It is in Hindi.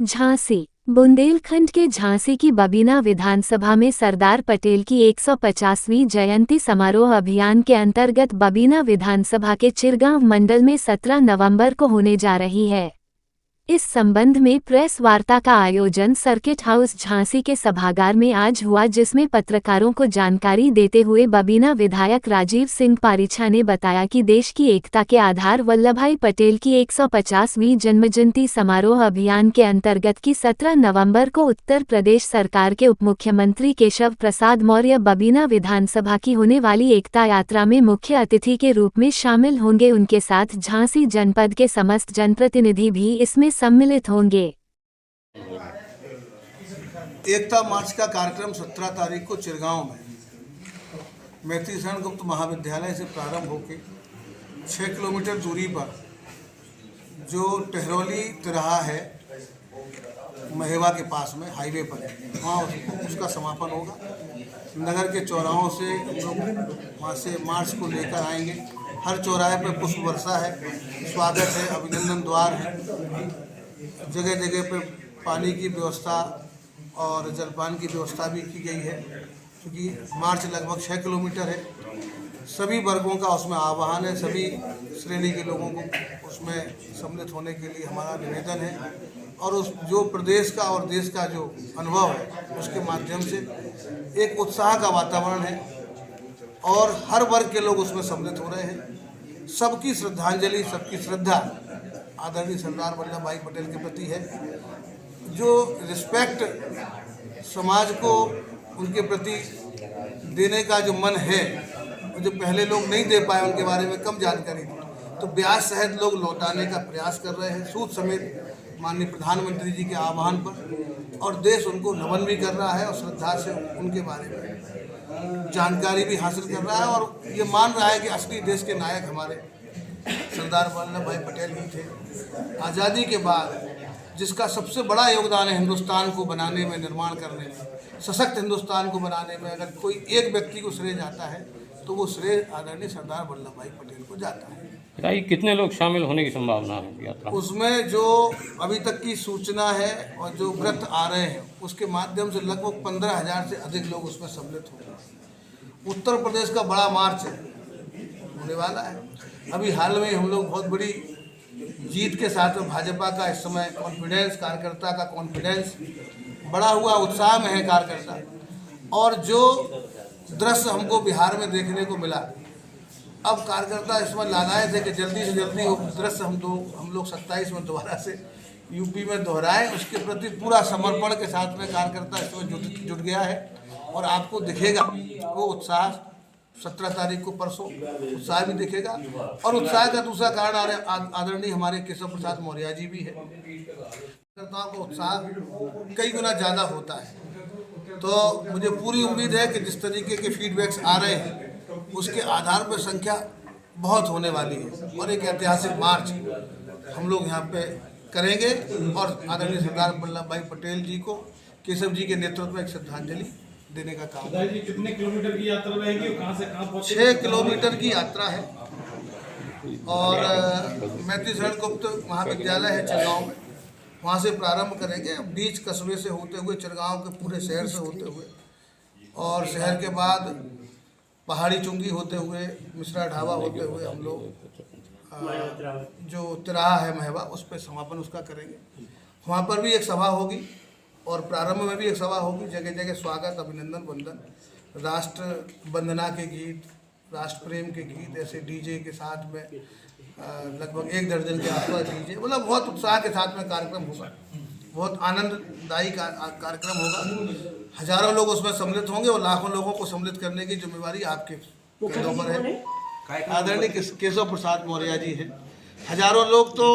झांसी बुंदेलखंड के झांसी की बबीना विधानसभा में सरदार पटेल की 150वीं जयंती समारोह अभियान के अंतर्गत बबीना विधानसभा के चिरगांव मंडल में 17 नवंबर को होने जा रही है। इस संबंध में प्रेस वार्ता का आयोजन सर्किट हाउस झांसी के सभागार में आज हुआ, जिसमें पत्रकारों को जानकारी देते हुए बबीना विधायक राजीव सिंह पारिछा ने बताया कि देश की एकता के आधार वल्लभभाई पटेल की 150वीं जन्मजयंती समारोह अभियान के अंतर्गत की 17 नवंबर को उत्तर प्रदेश सरकार के उपमुख्यमंत्री केशव प्रसाद मौर्य बबीना विधानसभा की होने वाली एकता यात्रा में मुख्य अतिथि के रूप में शामिल होंगे। उनके साथ झांसी जनपद के समस्त जनप्रतिनिधि भी इसमें सम्मिलित होंगे। एकता मार्च का कार्यक्रम 17 तारीख को चिरगांव में मैत्री शरण गुप्त महाविद्यालय से प्रारंभ होकर 6 किलोमीटर दूरी पर जो टहरौली तिराहा है महेवा के पास में हाईवे पर है, वहाँ उसका समापन होगा। नगर के चौराहों से हम लोग वहाँ से मार्च को लेकर आएंगे। हर चौराहे पर पुष्प वर्षा है, स्वागत है, अभिनंदन द्वार है। जगह जगह पे पानी की व्यवस्था और जलपान की व्यवस्था भी की गई है, क्योंकि मार्च लगभग 6 किलोमीटर है। सभी वर्गों का उसमें आह्वान है, सभी श्रेणी के लोगों को उसमें सम्मिलित होने के लिए हमारा निवेदन है। और उस जो प्रदेश का और देश का जो अनुभव है उसके माध्यम से एक उत्साह का वातावरण है और हर वर्ग के लोग उसमें सम्मिलित हो रहे हैं। सबकी श्रद्धांजलि, सबकी श्रद्धा आदरणीय सरदार वल्लभ भाई पटेल के प्रति है। जो रिस्पेक्ट समाज को उनके प्रति देने का जो मन है, जो पहले लोग नहीं दे पाए, उनके बारे में कम जानकारी थी, तो ब्याज सहित लोग लौटाने का प्रयास कर रहे हैं, सूद समेत माननीय प्रधानमंत्री जी के आह्वान पर। और देश उनको नमन भी कर रहा है और श्रद्धा से उनके बारे में जानकारी भी हासिल कर रहा है और ये मान रहा है कि असली देश के नायक हमारे सरदार वल्लभ भाई पटेल ही थे। आज़ादी के बाद जिसका सबसे बड़ा योगदान है हिंदुस्तान को बनाने में, निर्माण करने में, सशक्त हिंदुस्तान को बनाने में, अगर कोई एक व्यक्ति को श्रेय जाता है तो वो श्रेय आदरणीय सरदार वल्लभ भाई पटेल को जाता है। कितने लोग शामिल होने की संभावना है यात्रा? उसमें जो अभी तक की सूचना है और जो व्रत आ रहे हैं उसके माध्यम से लगभग 15,000 से अधिक लोग उसमें सम्मिलित होंगे। उत्तर प्रदेश का बड़ा मार्च होने वाला है। अभी हाल में हम लोग बहुत बड़ी जीत के साथ भाजपा का इस समय कॉन्फिडेंस, कार्यकर्ता का कॉन्फिडेंस बढ़ा हुआ, उत्साह में है कार्यकर्ता। और जो दृश्य हमको बिहार में देखने को मिला, अब कार्यकर्ता इसमें लालाए थे कि जल्दी से जल्दी वो दृश्य हम लोग 27 में दोबारा से यूपी में दोहराएं। उसके प्रति पूरा समर्पण के साथ में कार्यकर्ता इसमें जुट गया है और आपको दिखेगा वो उत्साह 17 तारीख को परसों उत्साह भी दिखेगा। और उत्साह का दूसरा कारण आदरणीय हमारे केशव प्रसाद मौर्य जी भी है। कार्यकर्ताओं का उत्साह कई गुना ज़्यादा होता है, तो मुझे पूरी उम्मीद है कि जिस तरीके के फीडबैक्स आ रहे हैं उसके आधार पर संख्या बहुत होने वाली है और एक ऐतिहासिक मार्च हम लोग यहाँ पे करेंगे और आदरणीय सरदार वल्लभ भाई पटेल जी को, केशव जी के नेतृत्व में एक श्रद्धांजलि देने का काम। कितने किलोमीटर की यात्रा रहेगी और कहाँ से कहाँ पहुँचे? 6 किलोमीटर की यात्रा है और मैत्री शरण गुप्त महाविद्यालय है चिरगांव में, वहाँ से प्रारंभ करेंगे। बीच कस्बे से होते हुए चिरगांव के पूरे शहर से होते हुए और शहर के बाद पहाड़ी चुंगी होते हुए, मिश्रा ढाबा होते हुए हम लोग जो तिराहा है महेवा, उस पर समापन उसका करेंगे। वहाँ पर भी एक सभा होगी और प्रारंभ में भी एक सभा होगी। जगह जगह स्वागत, अभिनंदन, वंदन, राष्ट्र वंदना के गीत, राष्ट्र प्रेम के गीत, ऐसे डीजे के साथ में लगभग 1 दर्जन के आसपास डीजे, मतलब बहुत उत्साह के साथ में कार्यक्रम होगा। बहुत आनंददायी कार्यक्रम होगा। हजारों लोग उसमें सम्मिलित होंगे और लाखों लोगों को सम्मिलित करने की जिम्मेवारी आपके कंधों पर है। आदरणीय केशव प्रसाद मौर्य जी हैं। हजारों लोग तो